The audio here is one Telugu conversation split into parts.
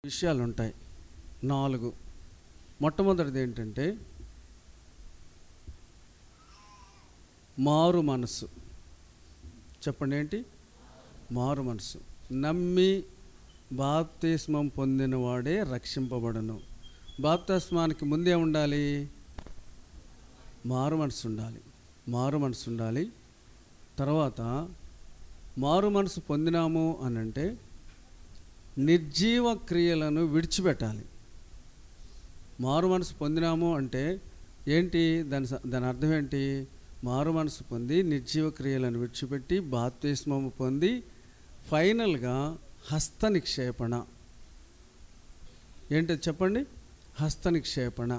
విషయాలు ఉంటాయి 4. మొట్టమొదటిది ఏంటంటే మారు మనసు. చెప్పండి, ఏంటి మారు మనసు? నమ్మి బాప్తిస్మం పొందినవాడే రక్షింపబడను. బాప్తిస్మానికి ముందే ఉండాలి, మారు మనసు ఉండాలి. మారు మనసు ఉండాలి. తర్వాత మారు మనసు పొందినాము అని అంటే నిర్జీవ క్రియలను విడిచిపెట్టాలి. మారు మనసు పొందినాము అంటే ఏంటి? దాని అర్థం ఏంటి? మారు మనసు పొంది నిర్జీవ క్రియలను విడిచిపెట్టి బాప్తిస్మము పొంది ఫైనల్గా హస్త నిక్షేపణ. ఏంటో చెప్పండి? హస్త నిక్షేపణ.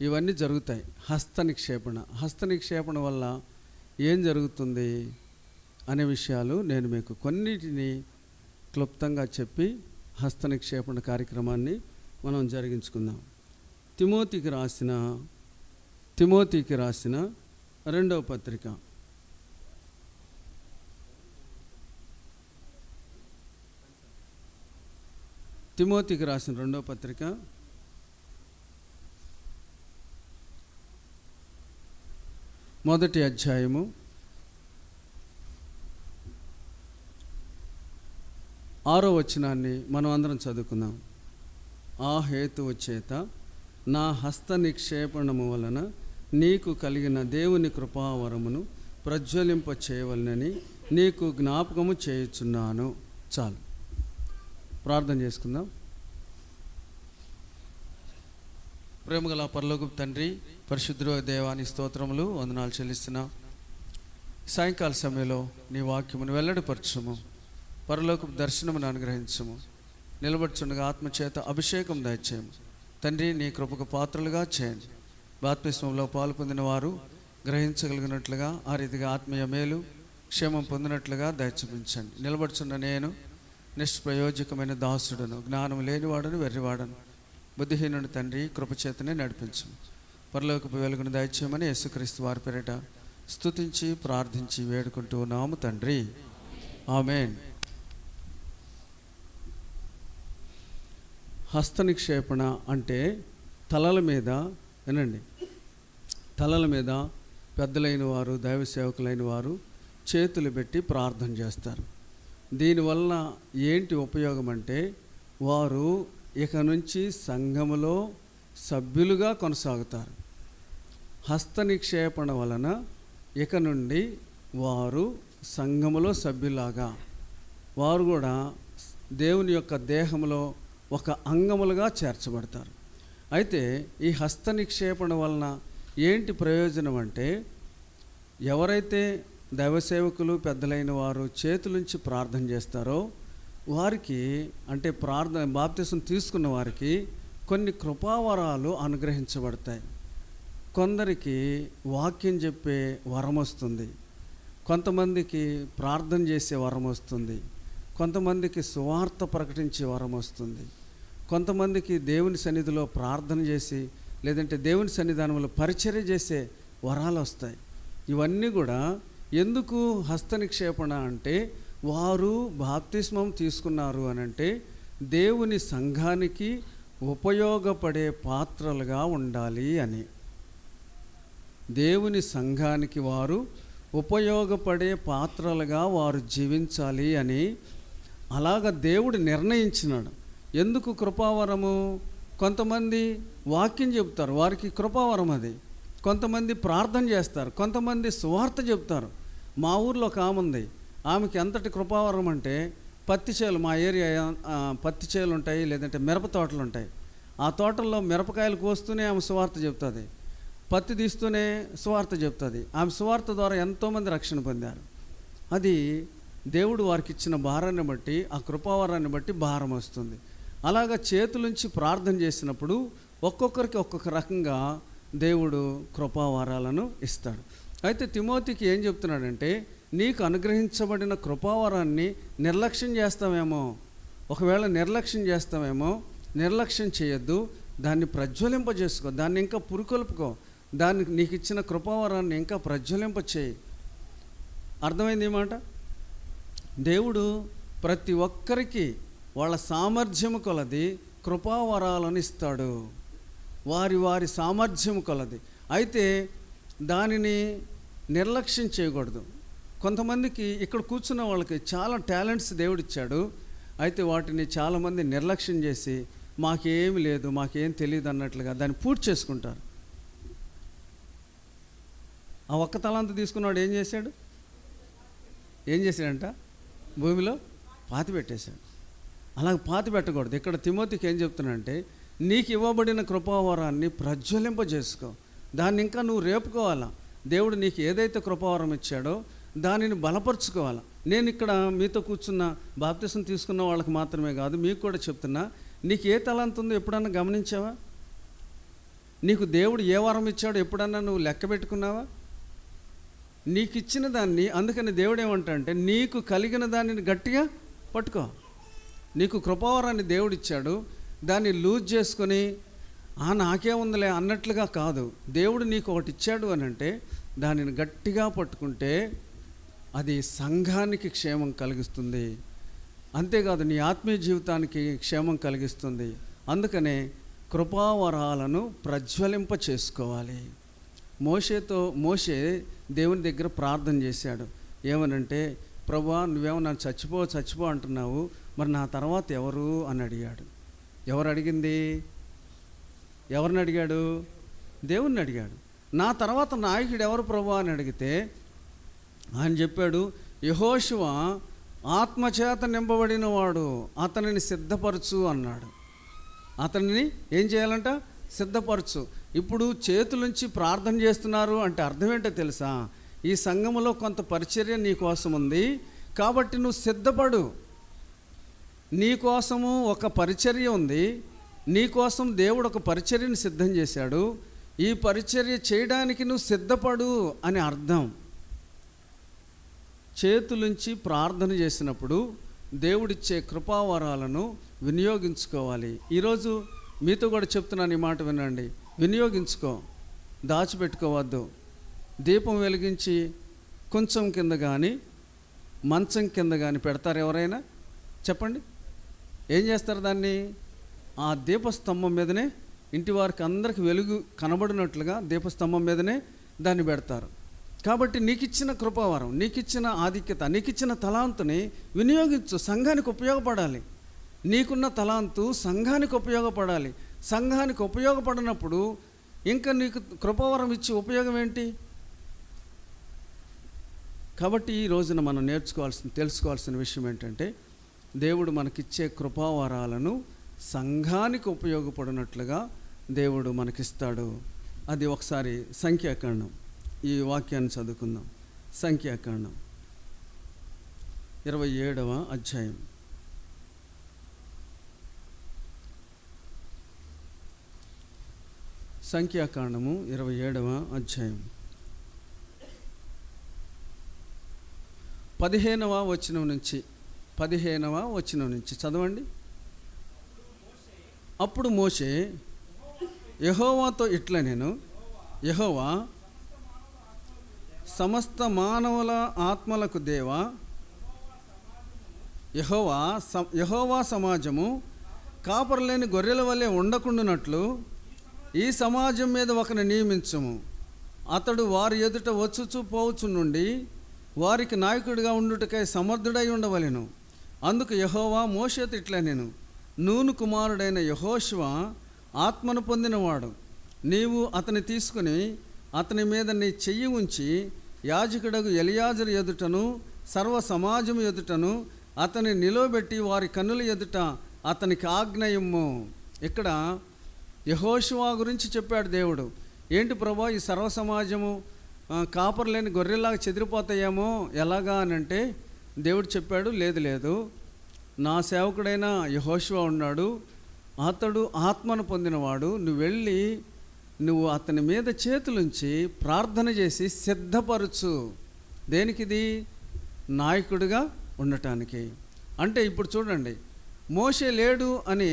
ఇవన్నీ జరుగుతాయి. హస్త నిక్షేపణ వల్ల ఏం జరుగుతుంది అనే విషయాలు నేను మీకు కొన్నిటిని క్లుప్తంగా చెప్పి హస్త నిక్షేపణ కార్యక్రమాన్ని మనం జరిగించుకుందాం. తిమోతికి రాసిన 2వ పత్రిక, తిమోతికి రాసిన 2వ పత్రిక 1వ అధ్యాయము 6వ వచనాన్ని మనం అందరం చదువుకుందాం. ఆ హేతువు చేత నా హస్త నిక్షేపణము వలన నీకు కలిగిన దేవుని కృపావరమును ప్రజ్వలింప చేయవలనని నీకు జ్ఞాపకము చేయుచున్నాను. చాలు, ప్రార్థన చేసుకుందాం. ప్రేమగల పరలోకపు తండ్రి, పరిశుద్ధ దేవాని స్తోత్రములు, వందనాలు చెల్లిస్తున్నా. సాయంకాల సమయంలో నీ వాక్యమును వెల్లడిపరచుము, పరలోకపు దర్శనమును అనుగ్రహించము, నిలబడుచుండగా ఆత్మచేత అభిషేకం దయచేయము తండ్రి. నీ కృపకు పాత్రలుగా చేయండి. బాప్తిస్మంలో పాలు పొందిన వారు గ్రహించగలిగినట్లుగా, ఆ రీతిగా ఆత్మీయ మేలు క్షేమం పొందినట్లుగా దయచూపించండి. నిలబడుచున్న నేను నిష్ప్రయోజకమైన దాసుడును, జ్ఞానం లేనివాడను, వెర్రివాడను, బుద్ధిహీనుడు తండ్రి, కృపచేతనే నడిపించము. పరలోకపు వెలుగును దయచేయమని యేసుక్రీస్తు వారి పేరిట స్తుతించి ప్రార్థించి వేడుకుంటూ ఉన్నాము తండ్రి, ఆమేన్. హస్త నిక్షేపణ అంటే తలల మీద, వినండి, తలల మీద పెద్దలైన వారు, దైవ సేవకులైన వారు చేతులు పెట్టి ప్రార్థన చేస్తారు. దీనివల్ల ఏంటి ఉపయోగం అంటే వారు ఇక నుంచి సంఘములో సభ్యులుగా కొనసాగుతారు. హస్త నిక్షేపణ వలన ఇక నుండి వారు సంఘములో సభ్యులాగా, వారు కూడా దేవుని యొక్క దేహంలో ఒక అంగములుగా చేర్చబడతారు. అయితే ఈ హస్త నిక్షేపణ వలన ఏంటి ప్రయోజనం అంటే, ఎవరైతే దైవ సేవకులు పెద్దలైన వారు చేతులుంచి ప్రార్థన చేస్తారో వారికి, అంటే బాప్తిసం తీసుకున్న వారికి కొన్ని కృపావరాలు అనుగ్రహించబడతాయి. కొందరికి వాక్యం చెప్పే వరం వస్తుంది, కొంతమందికి ప్రార్థన చేసే వరం వస్తుంది, కొంతమందికి సువార్త ప్రకటించే వరం వస్తుంది, కొంతమందికి దేవుని సన్నిధిలో ప్రార్థన చేసి లేదంటే దేవుని సన్నిధానంలో పరిచర్య చేసే వరాలు వస్తాయి. ఇవన్నీ కూడా ఎందుకు హస్త నిక్షేపణ అంటే, వారు బాప్తిస్మం తీసుకున్నారు అని అంటే దేవుని సంఘానికి ఉపయోగపడే పాత్రలుగా ఉండాలి అని. దేవుని సంఘానికి వారు ఉపయోగపడే పాత్రలుగా వారు జీవించాలి అని అలాగ దేవుడు నిర్ణయించినాడు. ఎందుకు కృపావరము? కొంతమంది వాక్యం చెప్తారు, వారికి కృపావరం అది. కొంతమంది ప్రార్థన చేస్తారు, కొంతమంది సువార్త చెప్తారు. మా ఊర్లో ఒక ఆమె ఉంది, ఆమెకి ఎంతటి కృపావరం అంటే పత్తి చేలు, మా ఏరియా పత్తి చేలు ఉంటాయి, లేదంటే మిరప తోటలు ఉంటాయి. ఆ తోటల్లో మిరపకాయలు కోస్తూనే ఆమె సువార్త చెప్తుంది, పత్తి తీస్తూనే సువార్త చెప్తుంది. ఆమె సువార్త ద్వారా ఎంతోమంది రక్షణ పొందారు. అది దేవుడు వారికి ఇచ్చిన భారాన్ని బట్టి, ఆ కృపావరాన్ని బట్టి భారం వస్తుంది. అలాగా చేతులుంచి ప్రార్థన చేసినప్పుడు ఒక్కొక్కరికి ఒక్కొక్క రకంగా దేవుడు కృపావరాలను ఇస్తాడు. అయితే తిమోతికి ఏం చెప్తున్నాడంటే, నీకు అనుగ్రహించబడిన కృపావరాన్ని నిర్లక్ష్యం చేస్తామేమో, ఒకవేళ నిర్లక్ష్యం చేస్తామేమో, నిర్లక్ష్యం చేయొద్దు, దాన్ని ప్రజ్వలింపజేసుకో, దాన్ని ఇంకా పురుకొల్పుకో, దానికి నీకు ఇచ్చిన కృపావరాన్ని ఇంకా ప్రజ్వలింప చేయి. అర్థమైంది ఈ మాట? దేవుడు ప్రతి ఒక్కరికి వాళ్ళ సామర్థ్యము కొలది కృపావరాలను ఇస్తాడు. వారి వారి సామర్థ్యం కొలది. అయితే దానిని నిర్లక్ష్యం చేయకూడదు. కొంతమందికి ఇక్కడ కూర్చున్న వాళ్ళకి చాలా టాలెంట్స్ దేవుడిచ్చాడు. అయితే వాటిని చాలామంది నిర్లక్ష్యం చేసి మాకేమి లేదు, మాకేం తెలియదు అన్నట్లుగా దాన్ని పూర్తి చేసుకుంటారు. ఆ ఒక్క తలాంతు తీసుకున్నాడు ఏం చేశాడంట? భూమిలో పాతి పెట్టేశాడు. అలాగ పాతి పెట్టకూడదు. ఇక్కడ తిమోతికి ఏం చెప్తున్నానంటే, నీకు ఇవ్వబడిన కృపావరాన్ని ప్రజ్వలింపజేసుకో. దాన్ని ఇంకా నువ్వు రేపుకోవాలా. దేవుడు నీకు ఏదైతే కృపావరం ఇచ్చాడో దానిని బలపరుచుకోవాలా. నేను ఇక్కడ మీతో కూర్చున్న బాప్తిసం తీసుకున్న వాళ్ళకి మాత్రమే కాదు, మీకు కూడా చెప్తున్నా, నీకు ఏ తలాంతు ఉందో ఎప్పుడన్నా గమనించావా? నీకు దేవుడు ఏ వరం ఇచ్చాడో ఎప్పుడన్నా నువ్వు లెక్క పెట్టుకున్నావా? నీకు ఇచ్చిన దాన్ని, అందుకని దేవుడు ఏమంటాడంటే, నీకు కలిగిన దానిని గట్టిగా పట్టుకో. నీకు కృపావరాన్ని దేవుడు ఇచ్చాడు, దాన్ని లూజ్ చేసుకొని నాకే ఉందిలే అన్నట్లుగా కాదు. దేవుడు నీకు ఒకటి ఇచ్చాడు అని అంటే దానిని గట్టిగా పట్టుకుంటే అది సంఘానికి క్షేమం కలిగిస్తుంది. అంతేకాదు నీ ఆత్మీయ జీవితానికి క్షేమం కలిగిస్తుంది. అందుకనే కృపావరాలను ప్రజ్వలింప చేసుకోవాలి. మోషే దేవుని దగ్గర ప్రార్థన చేశాడు. ఏమనంటే, ప్రభువా, నువ్వేమో నన్ను చచ్చిపో అంటున్నావు, మరి నా తర్వాత ఎవరు అని అడిగాడు. ఎవరిని అడిగాడు? దేవుణ్ణి అడిగాడు. నా తర్వాత నాయకుడు ఎవరు ప్రభువా అని అడిగితే ఆయన చెప్పాడు, యెహోషువ ఆత్మచేత నింపబడిన వాడు, అతనిని సిద్ధపరచు అన్నాడు. అతనిని ఏం చేయాలంట? సిద్ధపరచు. ఇప్పుడు చేతులుంచి ప్రార్థన చేస్తున్నారు అంటే అర్థం ఏంటో తెలుసా? ఈ సంఘములో కొంత పరిచర్య నీ కోసం ఉంది కాబట్టి నువ్వు సిద్ధపడు. నీ కోసము ఒక పరిచర్య ఉంది. నీ కోసం దేవుడు ఒక పరిచర్యను సిద్ధం చేశాడు. ఈ పరిచర్య చేయడానికి నువ్వు సిద్ధపడు అని అర్థం. చేతులుంచి ప్రార్థన చేసినప్పుడు దేవుడిచ్చే కృపావరాలను వినియోగించుకోవాలి. ఈరోజు మీతో కూడా చెప్తున్నాను, ఈ మాట వినండి. వినియోగించుకో, దాచిపెట్టుకోవద్దు. దీపం వెలిగించి కొంచెం కింద కానీ మంచం కింద కానీ పెడతారు ఎవరైనా? చెప్పండి, ఏం చేస్తారు? దాన్ని ఆ దీపస్తంభం మీదనే, ఇంటి వారికి అందరికి వెలుగు కనబడినట్లుగా దీపస్తంభం మీదనే దాన్ని పెడతారు. కాబట్టి నీకు ఇచ్చిన కృపావరం, నీకు ఇచ్చిన ఆధిక్యత, నీకు ఇచ్చిన తలాంతుని వినియోగించు. సంఘానికి ఉపయోగపడాలి. నీకున్న తలాంతు సంఘానికి ఉపయోగపడాలి. సంఘానికి ఉపయోగపడినప్పుడు ఇంకా నీకు కృపావరం ఇచ్చి ఉపయోగం ఏంటి? కాబట్టి ఈ రోజున మనం తెలుసుకోవాల్సిన విషయం ఏంటంటే, దేవుడు మనకిచ్చే కృపావరాలను సంఘానికి ఉపయోగపడినట్లుగా దేవుడు మనకిస్తాడు. అది ఒకసారి సంఖ్యాకాండం, ఈ వాక్యాన్ని చదువుకుందాం. సంఖ్యాకాండం 27వ అధ్యాయం. సంఖ్యాకాండము 27వ అధ్యాయం 15వ వచనం నుంచి చదవండి. అప్పుడు మోషే యెహోవాతో ఇట్లా నేను, యెహోవా సమస్త మానవుల ఆత్మలకు దేవా, యెహోవా సమాజము కాపరులేని గొర్రెల వలె ఉండకుండానట్లు ఈ సమాజం మీద ఒకరిని నియమించము. అతడు వారి ఎదుట వచ్చుచు పోవచ్చు నుండి వారికి నాయకుడిగా ఉండుటకై సమర్థుడై ఉండవలెను. అందుకు యెహోవా మోషేతో ఇట్లా నేను, నూను కుమారుడైన యెహోషువ ఆత్మను పొందినవాడు. నీవు అతని తీసుకుని అతని మీద నీ చెయ్యి ఉంచి యాజకుడగు ఎలియాజరు ఎదుటను సర్వ సమాజం ఎదుటను అతని నిలవబెట్టి వారి కన్నుల ఎదుట అతనికి ఆజ్ఞయము. ఇక్కడ యెహోషువ గురించి చెప్పాడు దేవుడు. ఏంటి ప్రభా, ఈ సర్వ సమాజము కాపరు లేని గొర్రెల్లాగా చెదిరిపోతాయేమో ఎలాగా అని అంటే దేవుడు చెప్పాడు, లేదు, నా సేవకుడైన యెహోషువ ఉన్నాడు, అతడు ఆత్మను పొందినవాడు. నువ్వు వెళ్ళి నువ్వు అతని మీద చేతులుంచి ప్రార్థన చేసి సిద్ధపరచు. దేనికిది? నాయకుడిగా ఉండటానికి. అంటే ఇప్పుడు చూడండి, మోషే లేడు అని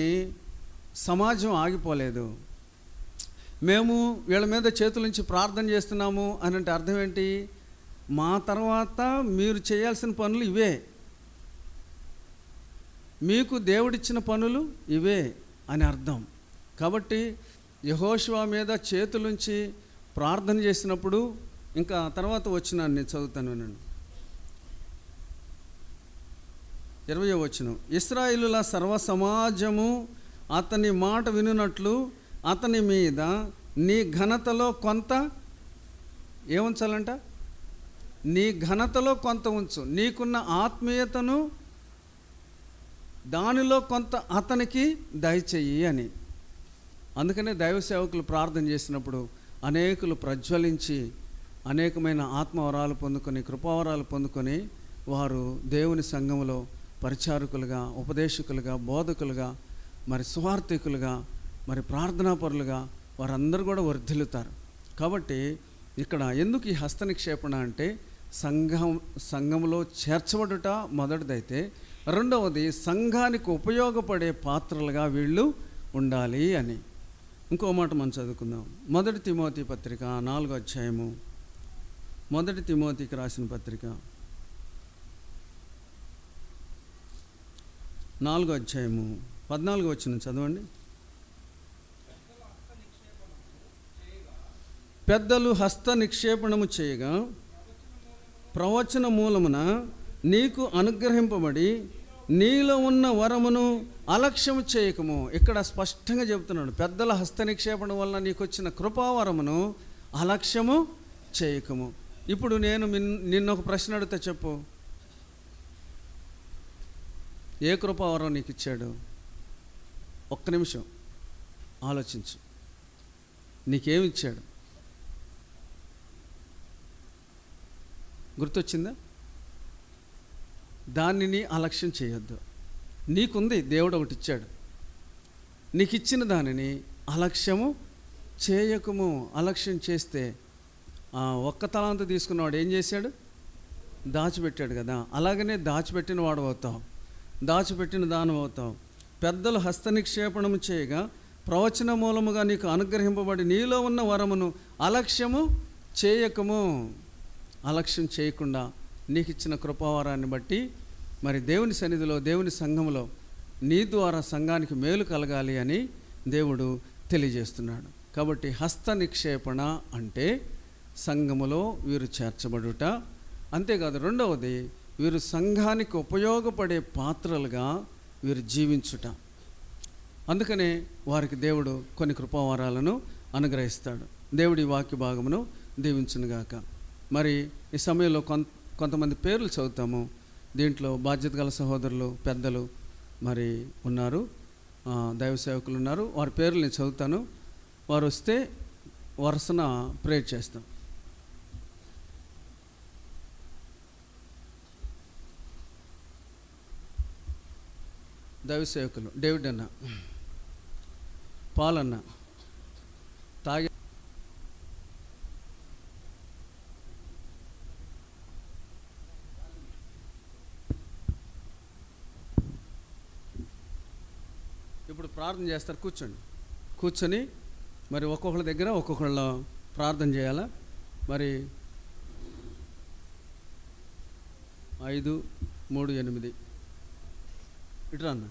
సమాజం ఆగిపోలేదు. మేము వీళ్ళ మీద చేతులుంచి ప్రార్థన చేస్తున్నాము అని అంటే అర్థం ఏంటి? మా తర్వాత మీరు చేయాల్సిన పనులు ఇవే. మీకు దేవుడిచ్చిన పనులు ఇవే అని అర్థం. కాబట్టి యెహోషువ మీద చేతులుంచి ప్రార్థన చేసినప్పుడు, ఇంకా తర్వాత వచ్చినాను నేను చదువుతాను వినండి. 20వ వచనం, ఇశ్రాయేలుల సర్వ సమాజము అతని మాట వినున్నట్లు అతని మీద నీ ఘనతలో కొంత ఏముంచాలంట? నీ ఘనతలో కొంత ఉంచు, నీకున్న ఆత్మీయతను దానిలో కొంత అతనికి దయచేయి అని. అందుకనే దైవ సేవకులు ప్రార్థన చేసినప్పుడు అనేకులు ప్రజ్వలించి అనేకమైన ఆత్మవరాలు పొందుకొని, కృపావరాలు పొందుకొని వారు దేవుని సంఘములో పరిచారకులుగా, ఉపదేశకులుగా, బోధకులుగా, మరి సువార్థికులుగా, మరి ప్రార్థనాపరులుగా వారందరూ కూడా వర్ధిల్లుతారు. కాబట్టి ఇక్కడ ఎందుకు ఈ హస్త నిక్షేపణ అంటే సంఘంలో చేర్చబడుట మొదటిదైతే, రెండవది సంఘానికి ఉపయోగపడే పాత్రలుగా వీళ్ళు ఉండాలి అని. ఇంకో మాట మనం చదువుకుందాం. 1 తిమోతి పత్రిక 4వ అధ్యాయము, 1 తిమోతికి రాసిన పత్రిక 4వ అధ్యాయము 14వ వచనం చదవండి. పెద్దలు హస్త నిక్షేపణము చేయగా ప్రవచన మూలమున నీకు అనుగ్రహింపబడి నీలో ఉన్న వరమును అలక్ష్యము చేయకము. ఇక్కడ స్పష్టంగా చెబుతున్నాడు, పెద్దల హస్త నిక్షేపణ వలన నీకు వచ్చిన కృపావరమును అలక్ష్యము చేయకము. ఇప్పుడు నేను నిన్నొక ప్రశ్న అడిగితే చెప్పు, ఏ కృపావరం నీకు ఇచ్చాడు? ఒక్క నిమిషం ఆలోచించు. నీకేమి ఇచ్చాడు? గుర్తొచ్చిందా? దానిని అలక్ష్యం చేయొద్దు. నీకుంది, దేవుడు ఒకటి ఇచ్చాడు, నీకు ఇచ్చిన దానిని అలక్ష్యము చేయకము. అలక్ష్యం చేస్తే ఒక్క తలాంతు తీసుకున్నవాడు ఏం చేశాడు? దాచిపెట్టాడు కదా. అలాగనే దాచిపెట్టిన వాడు అవుతావు, దాచిపెట్టిన దానం అవుతావు. పెద్దలు హస్త నిక్షేపణము చేయగా ప్రవచన మూలముగా నీకు అనుగ్రహింపబడి నీలో ఉన్న వరమును అలక్ష్యము చేయకము. అలక్ష్యం చేయకుండా నీకు ఇచ్చిన కృపావరాన్ని బట్టి మరి దేవుని సన్నిధిలో, దేవుని సంఘంలో నీ ద్వారా సంఘానికి మేలు కలగాలి అని దేవుడు తెలియజేస్తున్నాడు. కాబట్టి హస్త నిక్షేపణ అంటే సంఘములో వీరు చేర్చబడుట. అంతేకాదు, రెండవది వీరు సంఘానికి ఉపయోగపడే పాత్రలుగా వీరు జీవించుట. అందుకనే వారికి దేవుడు కొన్ని కృపావరాలను అనుగ్రహిస్తాడు. దేవుడి వాక్య భాగమును దీవించునుగాక. మరి ఈ సమయంలో కొంతమంది పేర్లు చదువుతాము. దీంట్లో బాధ్యత గల సహోదరులు, పెద్దలు మరి ఉన్నారు, దైవ సేవకులు ఉన్నారు. వారి పేర్లు నేను చదువుతాను. వారు వస్తే వరుసన ప్రేర్ చేస్తాం. దైవ సేవకులు డేవిడ్ అన్న, పాల్ అన్న, తాగే ఇప్పుడు ప్రార్థన చేస్తారు. కూర్చొని మరి ఒక్కొక్కళ్ళ దగ్గర ఒక్కొక్కళ్ళ ప్రార్థన చేయాలా. మరి 5, 3, 8 ఇట్రా అన్న.